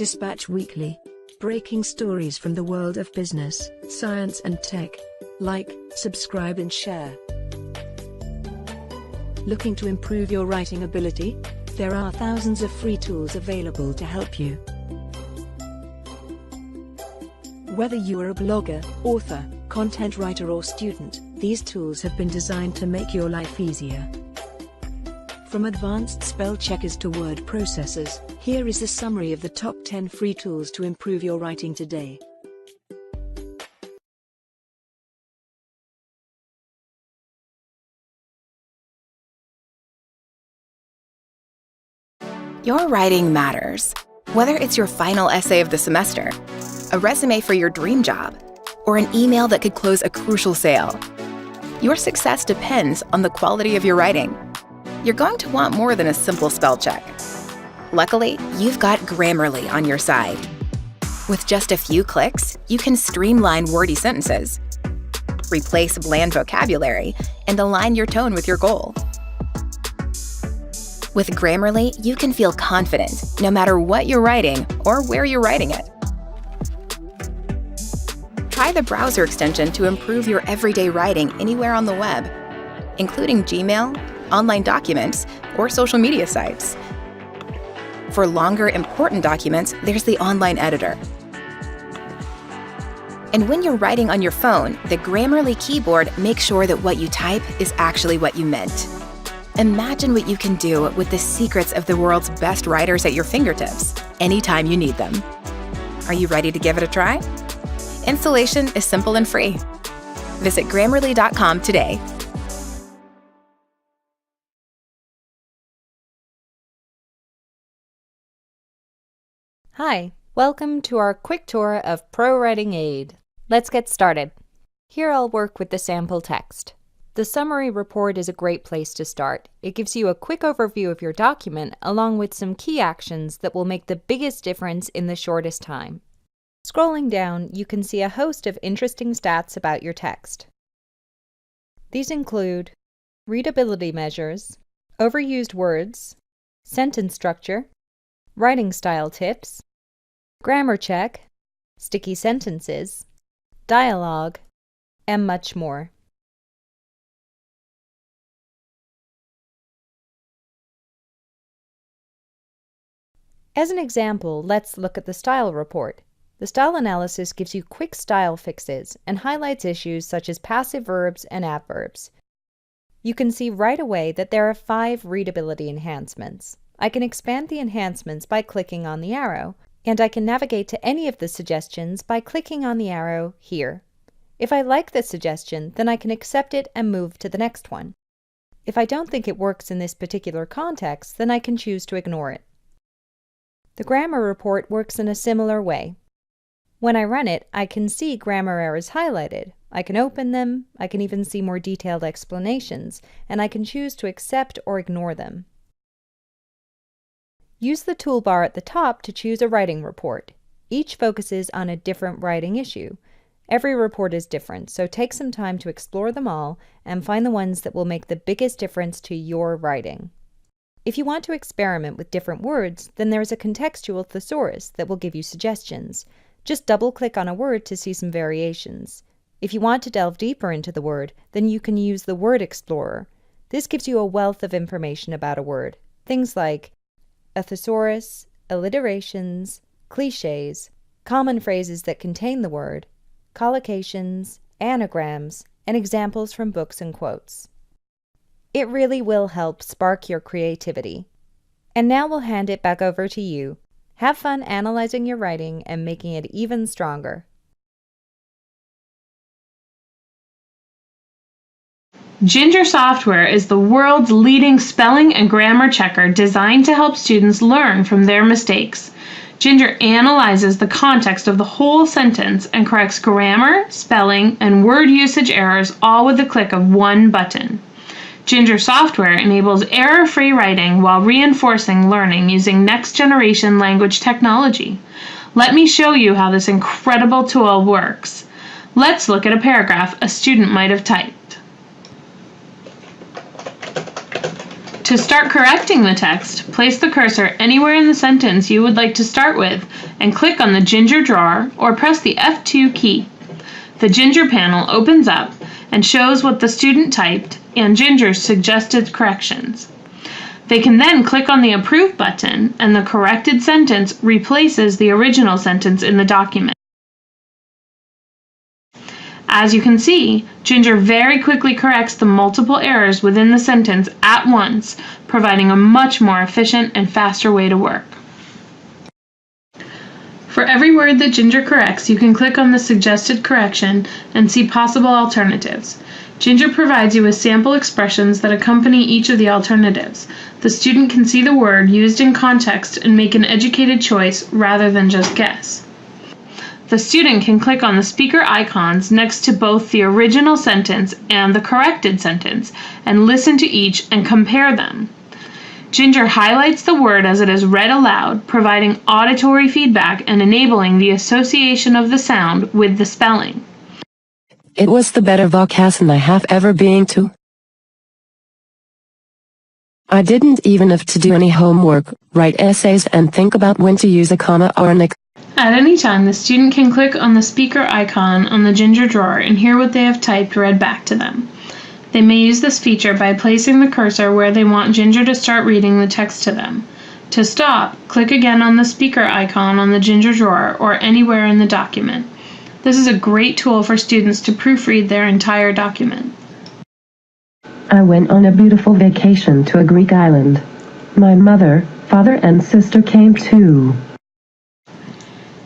Dispatch Weekly. Breaking stories from the world of business, science and tech. Like, subscribe and share. Looking to improve your writing ability? There are thousands of free tools available to help you. Whether you are a blogger, author, content writer or student, these tools have been designed to make your life easier. From advanced spell checkers to word processors, here is a summary of the top 10 free tools to improve your writing today. Your writing matters. Whether it's your final essay of the semester, a resume for your dream job, or an email that could close a crucial sale, your success depends on the quality of your writing. You're going to want more than a simple spell check. Luckily, you've got Grammarly on your side. With just a few clicks, you can streamline wordy sentences, replace bland vocabulary, and align your tone with your goal. With Grammarly, you can feel confident no matter what you're writing or where you're writing it. Try the browser extension to improve your everyday writing anywhere on the web, including Gmail, online documents, or social media sites. For longer, important documents, there's the online editor. And when you're writing on your phone, the Grammarly keyboard makes sure that what you type is actually what you meant. Imagine what you can do with the secrets of the world's best writers at your fingertips, anytime you need them. Are you ready to give it a try? Installation is simple and free. Visit Grammarly.com today. Hi, welcome to our quick tour of Pro Writing Aid. Let's get started. Here I'll work with the sample text. The summary report is a great place to start. It gives you a quick overview of your document along with some key actions that will make the biggest difference in the shortest time. Scrolling down, you can see a host of interesting stats about your text. These include readability measures, overused words, sentence structure, writing style tips, grammar check, sticky sentences, dialogue, and much more. As an example, let's look at the style report. The style analysis gives you quick style fixes and highlights issues such as passive verbs and adverbs. You can see right away that there are 5 readability enhancements. I can expand the enhancements by clicking on the arrow, and I can navigate to any of the suggestions by clicking on the arrow here. If I like the suggestion, then I can accept it and move to the next one. If I don't think it works in this particular context, then I can choose to ignore it. The grammar report works in a similar way. When I run it, I can see grammar errors highlighted. I can open them, I can even see more detailed explanations, and I can choose to accept or ignore them. Use the toolbar at the top to choose a writing report. Each focuses on a different writing issue. Every report is different, so take some time to explore them all and find the ones that will make the biggest difference to your writing. If you want to experiment with different words, then there's a contextual thesaurus that will give you suggestions. Just double-click on a word to see some variations. If you want to delve deeper into the word, then you can use the Word Explorer. This gives you a wealth of information about a word. Things like a thesaurus, alliterations, cliches, common phrases that contain the word, collocations, anagrams, and examples from books and quotes. It really will help spark your creativity. And now we'll hand it back over to you. Have fun analyzing your writing and making it even stronger. Ginger software is the world's leading spelling and grammar checker designed to help students learn from their mistakes. Ginger analyzes the context of the whole sentence and corrects grammar, spelling, and word usage errors all with the click of one button. Ginger software enables error-free writing while reinforcing learning using next-generation language technology. Let me show you how this incredible tool works. Let's look at a paragraph a student might have typed. To start correcting the text, place the cursor anywhere in the sentence you would like to start with and click on the Ginger drawer or press the F2 key. The Ginger panel opens up and shows what the student typed and Ginger's suggested corrections. They can then click on the Approve button and the corrected sentence replaces the original sentence in the document. As you can see, Ginger very quickly corrects the multiple errors within the sentence at once, providing a much more efficient and faster way to work. For every word that Ginger corrects, you can click on the suggested correction and see possible alternatives. Ginger provides you with sample expressions that accompany each of the alternatives. The student can see the word used in context and make an educated choice rather than just guess. The student can click on the speaker icons next to both the original sentence and the corrected sentence and listen to each and compare them. Ginger highlights the word as it is read aloud, providing auditory feedback and enabling the association of the sound with the spelling. It was the better vocabulary I have ever been to. I didn't even have to do any homework, write essays and think about when to use a comma or an At any time, the student can click on the speaker icon on the Ginger drawer and hear what they have typed read back to them. They may use this feature by placing the cursor where they want Ginger to start reading the text to them. To stop, click again on the speaker icon on the Ginger drawer or anywhere in the document. This is a great tool for students to proofread their entire document. I went on a beautiful vacation to a Greek island. My mother, father and sister came too.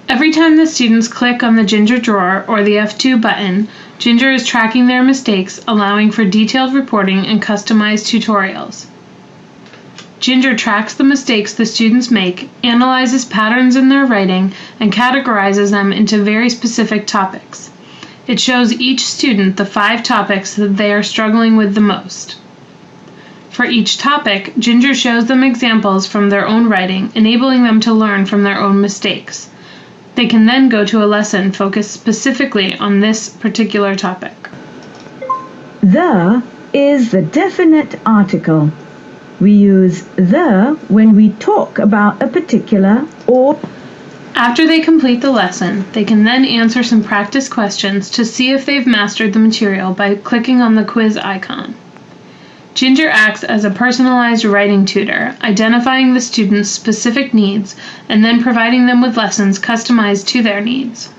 Every time the students click on the Ginger drawer or the F2 button, Ginger is tracking their mistakes, allowing for detailed reporting and customized tutorials. Ginger tracks the mistakes the students make, analyzes patterns in their writing, and categorizes them into very specific topics. It shows each student the 5 topics that they are struggling with the most. For each topic, Ginger shows them examples from their own writing, enabling them to learn from their own mistakes. They can then go to a lesson focused specifically on this particular topic. The is the definite article. We use the when we talk about a particular or. After they complete the lesson, they can then answer some practice questions to see if they've mastered the material by clicking on the quiz icon. Ginger acts as a personalized writing tutor, identifying the students' specific needs and then providing them with lessons customized to their needs.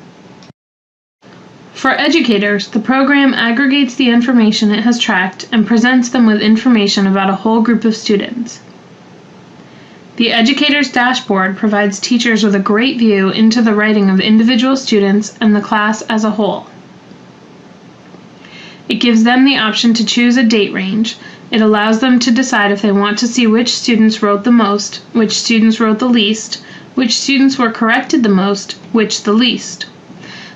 For educators, the program aggregates the information it has tracked and presents them with information about a whole group of students. The educator's dashboard provides teachers with a great view into the writing of individual students and the class as a whole. It gives them the option to choose a date range. It allows them to decide if they want to see which students wrote the most, which students wrote the least, which students were corrected the most, which the least.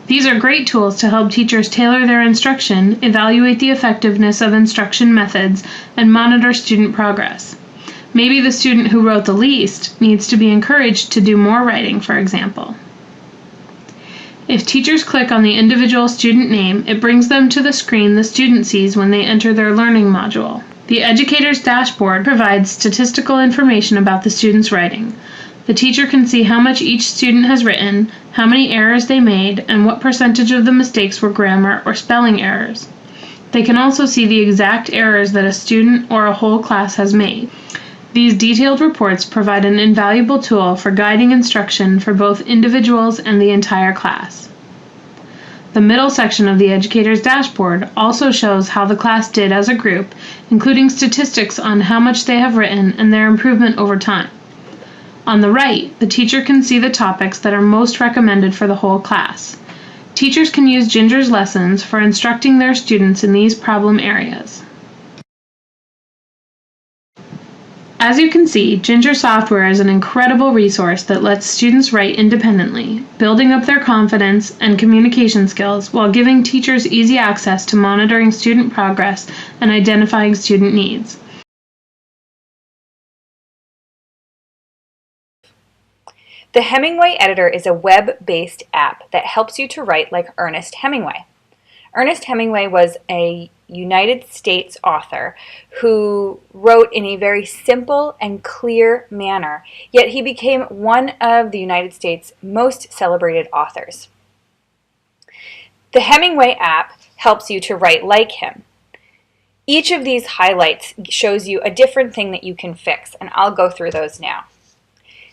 These are great tools to help teachers tailor their instruction, evaluate the effectiveness of instruction methods, and monitor student progress. Maybe the student who wrote the least needs to be encouraged to do more writing, for example. If teachers click on the individual student name, it brings them to the screen the student sees when they enter their learning module. The educator's dashboard provides statistical information about the student's writing. The teacher can see how much each student has written, how many errors they made, and what percentage of the mistakes were grammar or spelling errors. They can also see the exact errors that a student or a whole class has made. These detailed reports provide an invaluable tool for guiding instruction for both individuals and the entire class. The middle section of the educator's dashboard also shows how the class did as a group, including statistics on how much they have written and their improvement over time. On the right, the teacher can see the topics that are most recommended for the whole class. Teachers can use Ginger's lessons for instructing their students in these problem areas. As you can see, Ginger software is an incredible resource that lets students write independently, building up their confidence and communication skills while giving teachers easy access to monitoring student progress and identifying student needs. The Hemmingway Editor is a web-based app that helps you to write like Ernest Hemingway. Ernest Hemingway was a United States author who wrote in a very simple and clear manner, yet he became one of the United States' most celebrated authors. The Hemmingway app helps you to write like him. Each of these highlights shows you a different thing that you can fix, and I'll go through those now.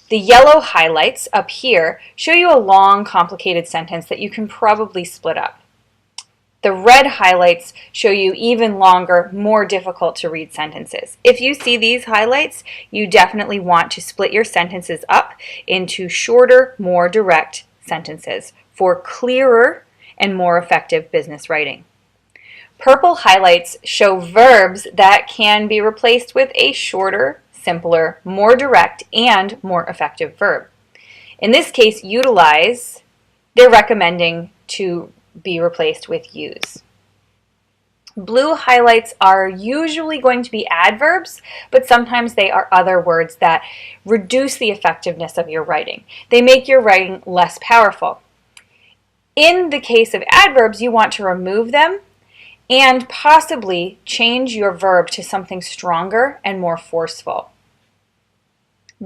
The yellow highlights up here show you a long, complicated sentence that you can probably split up. The red highlights show you even longer, more difficult to read sentences. If you see these highlights, you definitely want to split your sentences up into shorter, more direct sentences for clearer and more effective business writing. Purple highlights show verbs that can be replaced with a shorter, simpler, more direct, and more effective verb. In this case, utilize, they're recommending to be replaced with use. Blue highlights are usually going to be adverbs, but sometimes they are other words that reduce the effectiveness of your writing. They make your writing less powerful. In the case of adverbs, you want to remove them and possibly change your verb to something stronger and more forceful.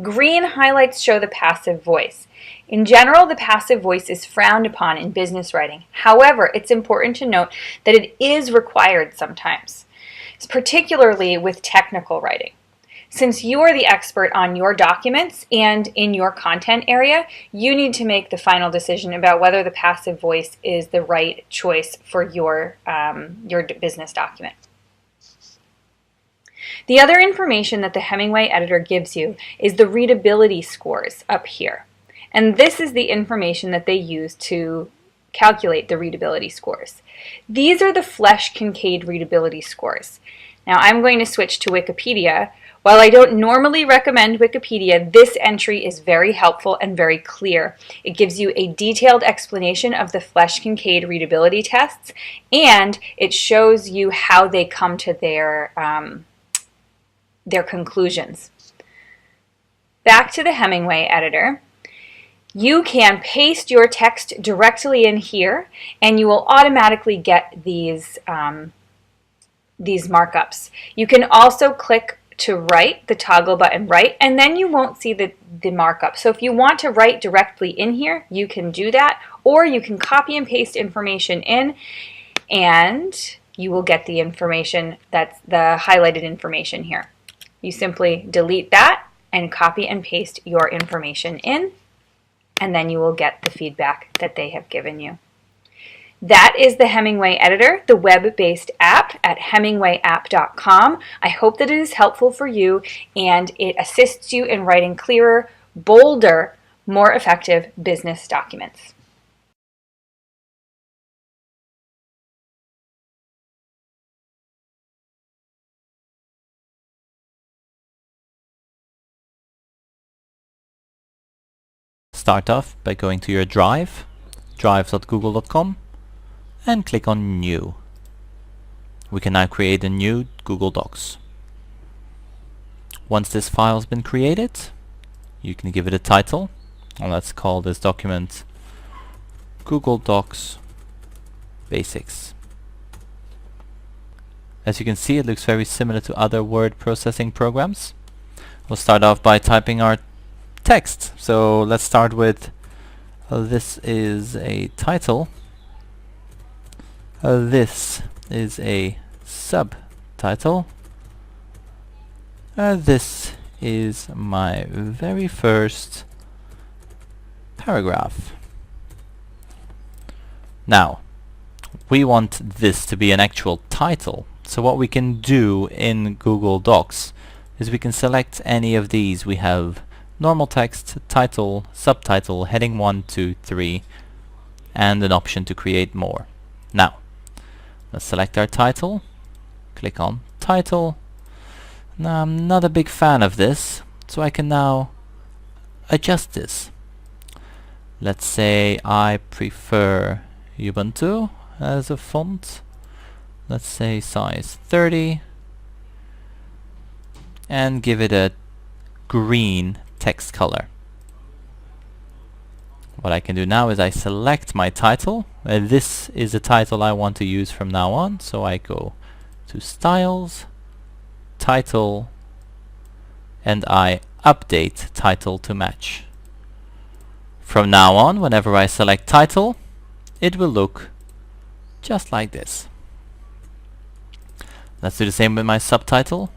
Green highlights show the passive voice. In general, the passive voice is frowned upon in business writing. However, it's important to note that it is required sometimes, particularly with technical writing. Since you are the expert on your documents and in your content area, you need to make the final decision about whether the passive voice is the right choice for your business document. The other information that the Hemmingway Editor gives you is the readability scores up here. And this is the information that they use to calculate the readability scores. These are the Flesch-Kincaid readability scores. Now I'm going to switch to Wikipedia. While I don't normally recommend Wikipedia, this entry is very helpful and very clear. It gives you a detailed explanation of the Flesch-Kincaid readability tests, and it shows you how they come to their conclusions. Back to the Hemmingway Editor. You can paste your text directly in here, and you will automatically get these markups. You can also click to write, the toggle button write, and then you won't see the markup. So if you want to write directly in here, you can do that, or you can copy and paste information in, and you will get the information, that's the highlighted information here. You simply delete that and copy and paste your information in, and then you will get the feedback that they have given you. That is the Hemmingway Editor, the web-based app at hemmingwayapp.com. I hope that it is helpful for you and it assists you in writing clearer, bolder, more effective business documents. Start off by going to your drive, drive.google.com, and click on New. We can now create a new Google Docs. Once this file has been created, you can give it a title, and let's call this document Google Docs Basics. As you can see, it looks very similar to other word processing programs. We'll start off by typing our text. So let's start with this is a title. This is a subtitle. This is my very first paragraph. Now, we want this to be an actual title. So what we can do in Google Docs is we can select any of these. We have normal text, title, subtitle, heading 1, 2, 3, and an option to create more. Now, let's select our title, click on title. Now, I'm not a big fan of this, so I can now adjust this. Let's say I prefer Ubuntu as a font. Let's say size 30, and give it a green text color. What I can do now is I select my title. This is the title I want to use from now on, so I go to Styles, Title, and I update title to match. From now on, whenever I select title, it will look just like this. Let's do the same with my subtitle.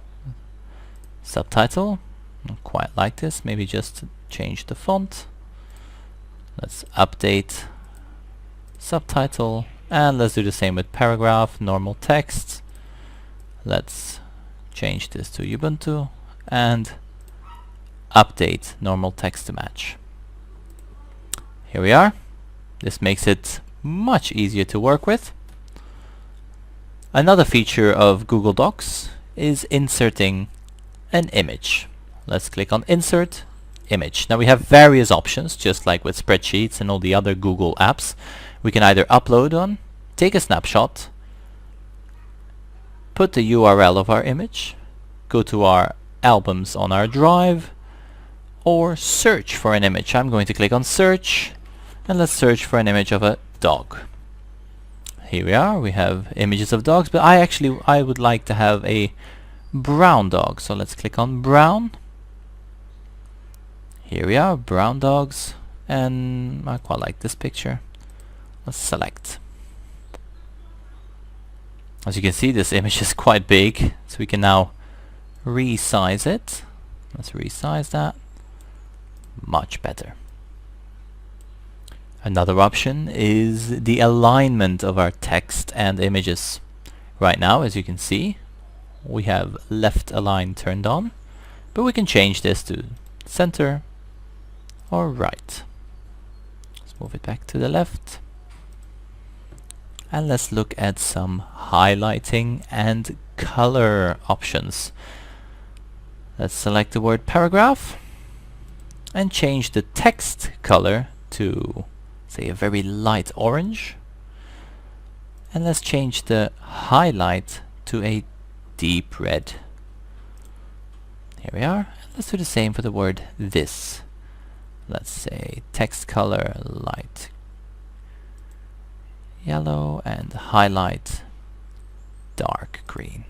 Subtitle, not quite like this, maybe just change the font. Let's update subtitle, and let's do the same with paragraph, normal text. Let's change this to Ubuntu and update normal text to match. Here we are. This makes it much easier to work with. Another feature of Google Docs is inserting an image. Let's click on Insert, Image. Now we have various options, just like with spreadsheets and all the other Google apps. We can either upload one, take a snapshot, put the URL of our image, go to our albums on our drive, or search for an image. I'm going to click on Search, and let's search for an image of a dog. Here we are, we have images of dogs, but I would like to have a brown dog, so let's click on brown. Here we are, brown dogs, and I quite like this picture. Let's select. As you can see, this image is quite big, so we can now resize it. Let's resize that. Much better. Another option is the alignment of our text and images. Right now, as you can see, we have left align turned on, but we can change this to center or right. Let's move it back to the left. And let's look at some highlighting and color options. Let's select the word paragraph and change the text color to, say, a very light orange. And let's change the highlight to a deep red. Here we are. Let's do the same for the word this. Let's say text color light yellow and highlight dark green.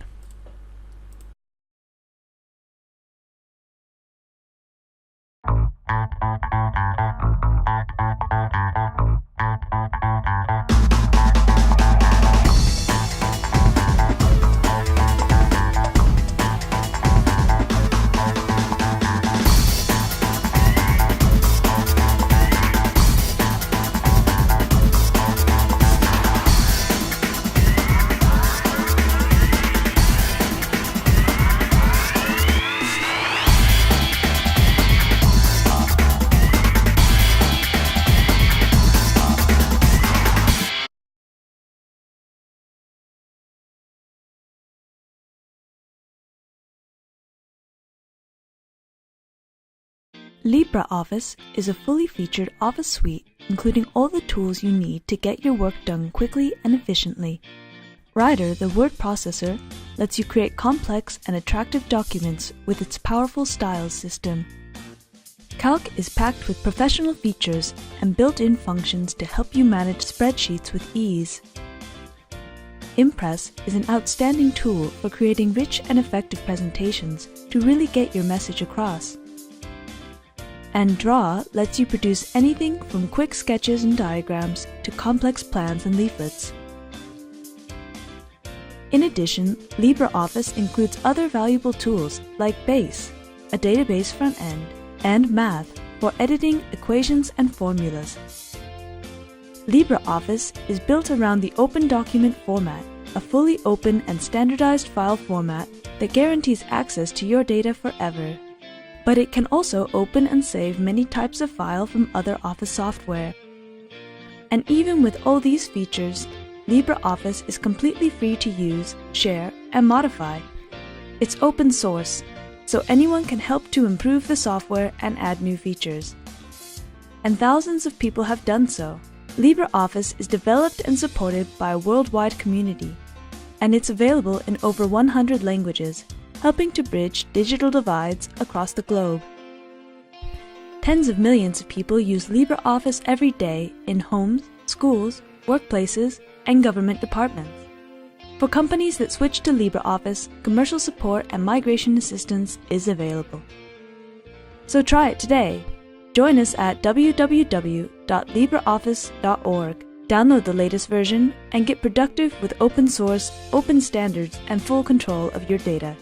Libre Office is a fully featured Office suite including all the tools you need to get your work done quickly and efficiently. Writer, the word processor, lets you create complex and attractive documents with its powerful styles system. Calc is packed with professional features and built-in functions to help you manage spreadsheets with ease. Impress is an outstanding tool for creating rich and effective presentations to really get your message across. And Draw lets you produce anything from quick sketches and diagrams to complex plans and leaflets. In addition, LibreOffice includes other valuable tools like Base, a database front end, and Math for editing equations and formulas. LibreOffice is built around the Open Document format, a fully open and standardized file format that guarantees access to your data forever. But it can also open and save many types of file from other Office software. And even with all these features, LibreOffice is completely free to use, share, and modify. It's open source, so anyone can help to improve the software and add new features. And thousands of people have done so. LibreOffice is developed and supported by a worldwide community, and it's available in over 100 languages, helping to bridge digital divides across the globe. Tens of millions of people use LibreOffice every day in homes, schools, workplaces, and government departments. For companies that switch to LibreOffice, commercial support and migration assistance is available. So try it today. Join us at www.libreoffice.org. Download the latest version and get productive with open source, open standards, and full control of your data.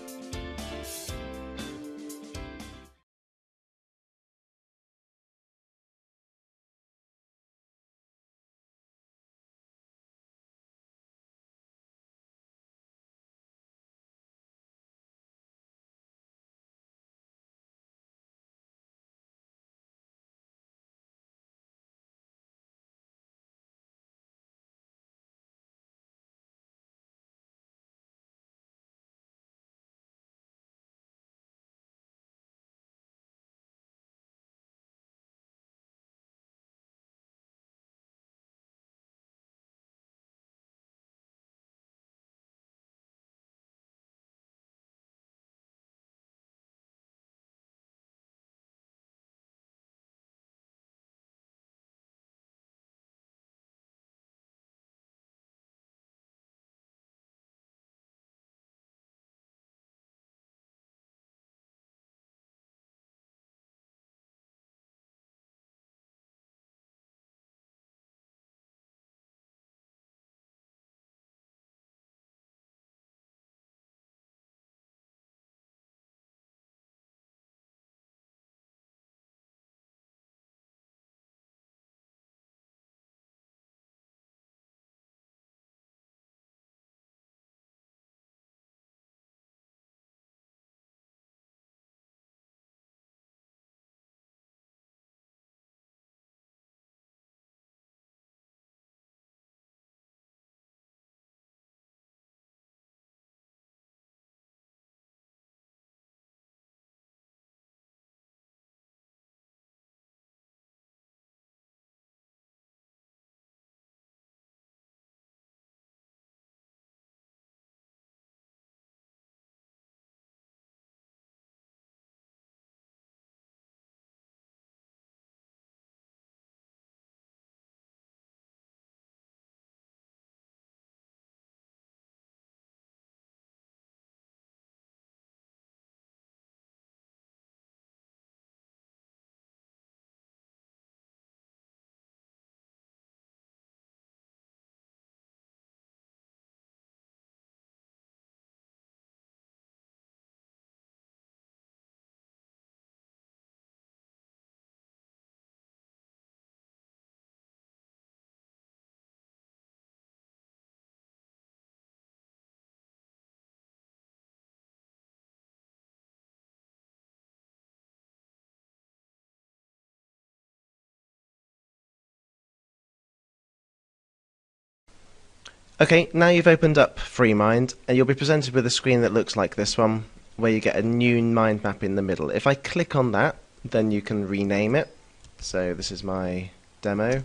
Okay, now you've opened up Freemind, and you'll be presented with a screen that looks like this one, where you get a new mind map in the middle. If I click on that, then you can rename it. So this is my demo.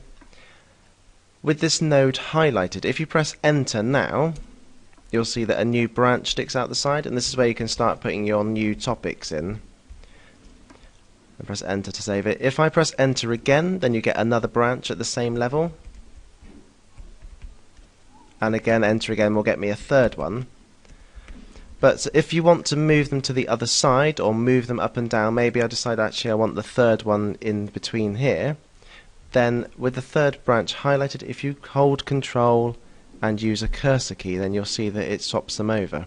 With this node highlighted, if you press enter now, you'll see that a new branch sticks out the side, and this is where you can start putting your new topics in. And press enter to save it. If I press enter again, then you get another branch at the same level. And again, enter again will get me a third one. But if you want to move them to the other side or move them up and down, maybe I decide actually I want the third one in between here, then with the third branch highlighted, if you hold Control and use a cursor key, then you'll see that it swaps them over.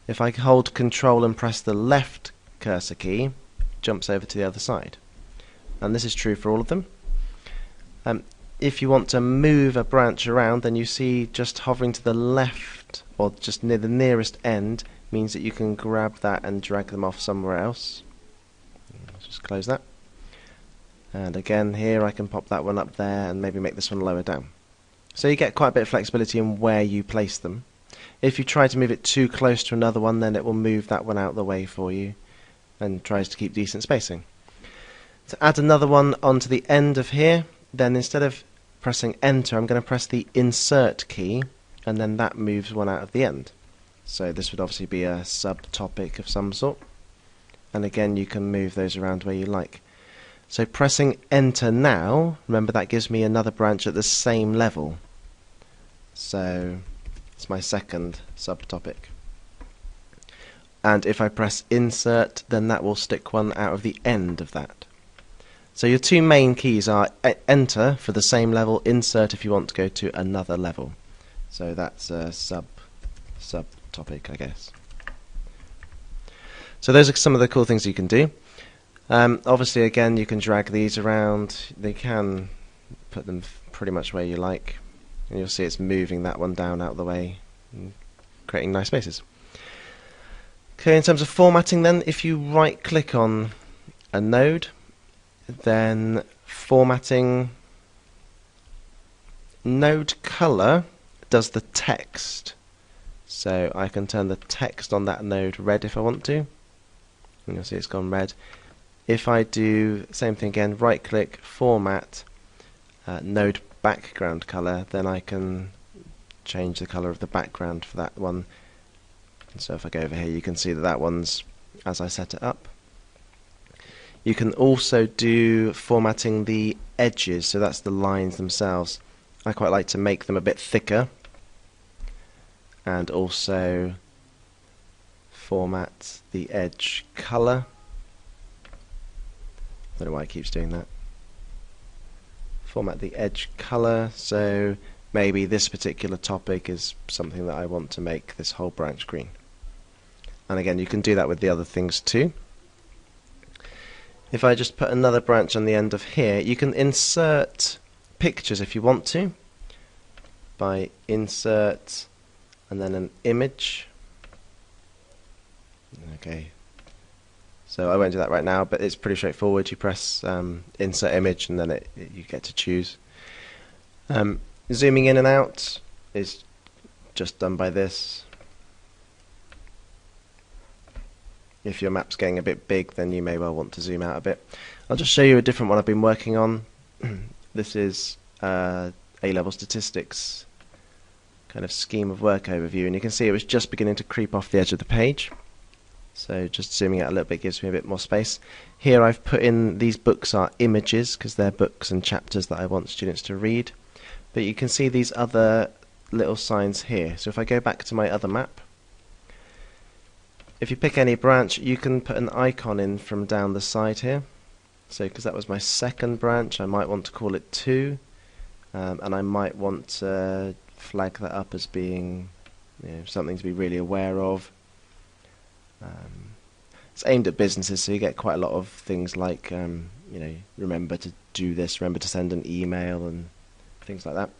If I hold Control and press the left cursor key, it jumps over to the other side. And this is true for all of them. If you want to move a branch around, then you see just hovering to the left or just near the nearest end means that you can grab that and drag them off somewhere else. Let's just close that. And again here I can pop that one up there and maybe make this one lower down. So you get quite a bit of flexibility in where you place them. If you try to move it too close to another one, then it will move that one out of the way for you and tries to keep decent spacing. To add another one onto the end of here, then instead of pressing enter, I'm going to press the insert key, and then that moves one out of the end. So this would obviously be a subtopic of some sort, and again you can move those around where you like. So pressing enter now, remember that gives me another branch at the same level. So It's my second subtopic. And if I press insert, then that will stick one out of the end of that. So your two main keys are enter for the same level, insert if you want to go to another level. So that's a subtopic, I guess. So those are some of the cool things you can do. Obviously, again, you can drag these around. They can put them pretty much where you like. And you'll see it's moving that one down out of the way, and creating nice spaces. Okay, in terms of formatting then, if you right-click on a node, then formatting, node color does the text. So I can turn the text on that node red if I want to. And you'll see it's gone red. If I do same thing again, right click, format, node background color, then I can change the color of the background for that one. And so if I go over here, you can see that that one's as I set it up. You can also do formatting the edges, so that's the lines themselves. I quite like to make them a bit thicker, and also format the edge color. I don't know why it keeps doing that. Format the edge color, so maybe this particular topic is something that I want to make this whole branch green. And again, you can do that with the other things too. If I just put another branch on the end of here, you can insert pictures if you want to, by insert and then an image. Okay, so I won't do that right now, but it's pretty straightforward. You press insert image and then you get to choose. Zooming in and out is just done by this. If your map's getting a bit big, then you may well want to zoom out a bit. I'll just show you a different one I've been working on. This is A-level statistics kind of scheme of work overview, and you can see it was just beginning to creep off the edge of the page. So just zooming out a little bit gives me a bit more space. Here I've put in, these books are images because they're books and chapters that I want students to read. But you can see these other little signs here. So if I go back to my other map, if you pick any branch, you can put an icon in from down the side here. So because that was my second branch, I might want to call it 2, and I might want to flag that up as being, you know, something to be really aware of. It's aimed at businesses, so you get quite a lot of things like, you know, remember to do this, remember to send an email, and things like that.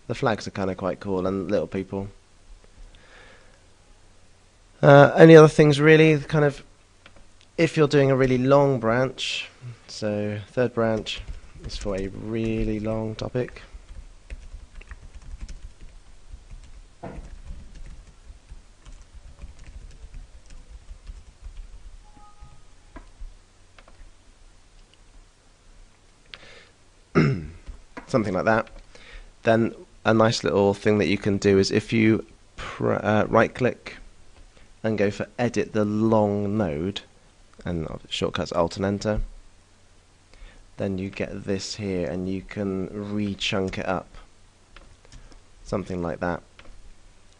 The flags are kind of quite cool, and little people. Any other things really, kind of, if you're doing a really long branch, so third branch is for a really long topic. Something like that. Then a nice little thing that you can do is if you right click and go for edit the long node, and shortcuts Alt and Enter, then you get this here and you can re-chunk it up, something like that,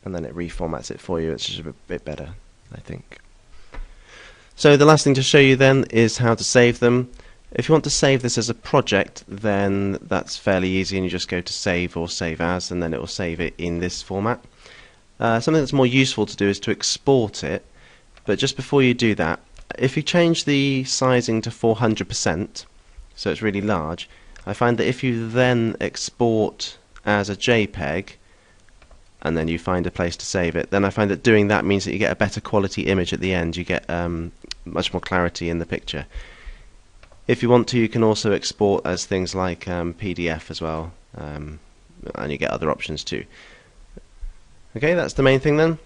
and then it reformats it for you. It's just a bit better, I think. So the last thing to show you then is how to save them. If you want to save this as a project, then that's fairly easy, and you just go to save or save as, and then it will save it in this format. Something that's more useful to do is to export it, but just before you do that, if you change the sizing to 400%, so it's really large, I find that if you then export as a JPEG, and then you find a place to save it, then I find that doing that means that you get a better quality image at the end. You get much more clarity in the picture. If you want to, you can also export as things like PDF as well, and you get other options too. Okay, that's the main thing then.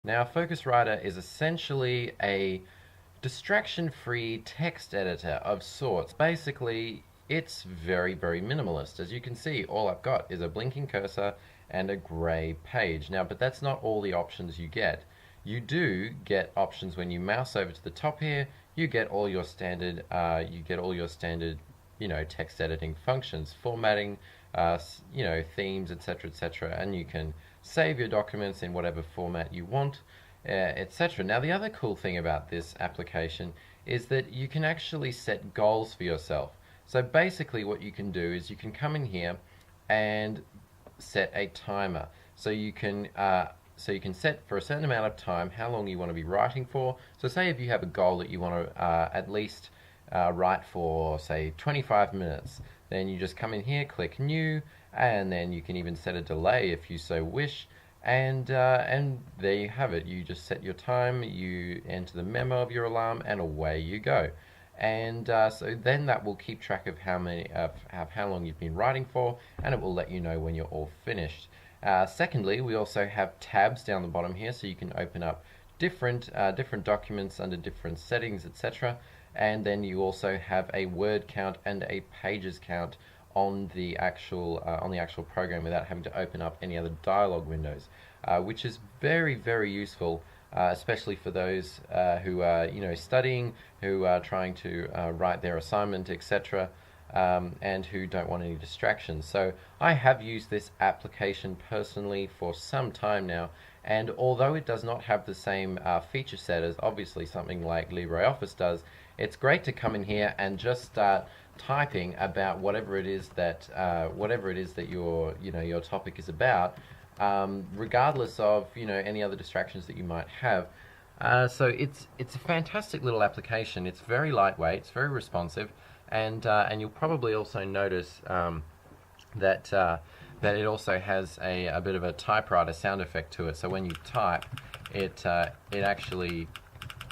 Now, Focusrite is essentially a distraction-free text editor of sorts. Basically, it's very, very minimalist. As you can see, all I've got is a blinking cursor and a grey page. Now, but that's not all the options you get. You do get options when you mouse over to the top here. You get all your standard, text editing functions, formatting, themes, etc., and you can save your documents in whatever format you want, etc. Now, the other cool thing about this application is that you can actually set goals for yourself. So basically what you can do is you can come in here and set a timer. So you can set for a certain amount of time how long you want to be writing for. So say if you have a goal that you want to at least write for, say, 25 minutes, then you just come in here, click New, and then you can even set a delay if you so wish. And there you have it. You just set your time, you enter the memo of your alarm, and away you go. And so then that will keep track of how long you've been writing for, and it will let you know when you're all finished. Secondly, we also have tabs down the bottom here, so you can open up different documents under different settings, etc. And then you also have a word count and a pages count on the actual program without having to open up any other dialog windows, which is very, very useful, especially for those who are studying, who are trying to write their assignment, etc., and who don't want any distractions. So I have used this application personally for some time now, and although it does not have the same feature set as obviously something like Libre Office does, it's great to come in here and just start typing about whatever it is that your topic is about, regardless of any other distractions that you might have. So it's a fantastic little application. It's very lightweight, it's very responsive, and you'll probably also notice that it also has a bit of a typewriter sound effect to it. So when you type, it actually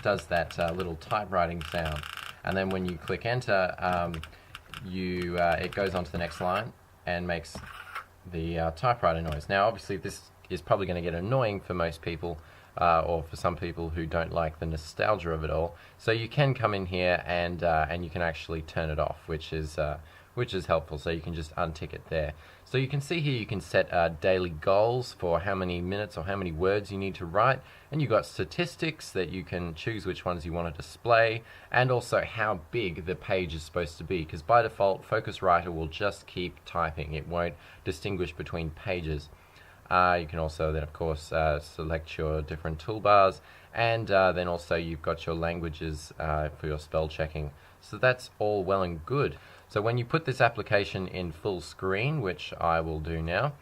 does that little typewriting sound, and then when you click enter, it goes on to the next line and makes the typewriter noise. Now, obviously, this is probably going to get annoying for most people, or for some people who don't like the nostalgia of it all. So you can come in here and you can actually turn it off, which is helpful. So you can just untick it there. So you can see here you can set daily goals for how many minutes or how many words you need to write, and you've got statistics that you can choose which ones you want to display, and also how big the page is supposed to be, because by default Focuswriter will just keep typing. It won't distinguish between pages. You can also then of course select your different toolbars, and then also you've got your languages for your spell checking. So that's all well and good. So when you put this application in full screen, which I will do now,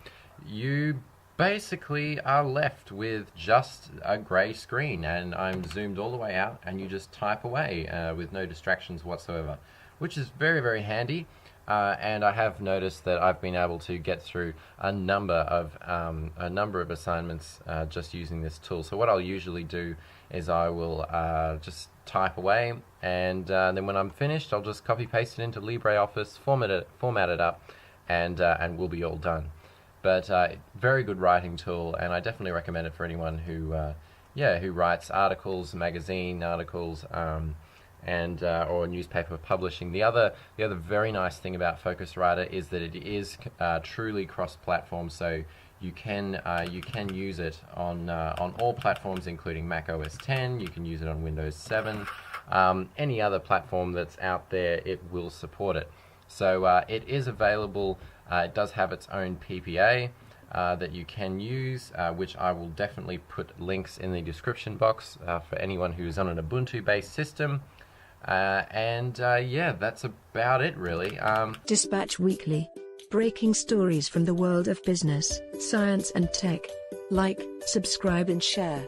you basically are left with just a grey screen, and I'm zoomed all the way out, and you just type away with no distractions whatsoever, which is very, very handy. And I have noticed that I've been able to get through a number of assignments just using this tool. So what I'll usually do is I will just type away, and then when I'm finished, I'll just copy paste it into Libre Office, format it up, and we'll be all done. But very good writing tool, and I definitely recommend it for anyone who writes articles, magazine articles, or newspaper publishing. The other very nice thing about Focuswriter is that it is truly cross-platform, so you can use it on all platforms, including Mac OS X. You can use it on Windows 7. Any other platform that's out there, it will support it. So it is available. It does have its own PPA that you can use, which I will definitely put links in the description box for anyone who's on an Ubuntu-based system. Yeah, that's about it, really. Dispatch Weekly. Breaking stories from the world of business, science and tech. Like, subscribe and share.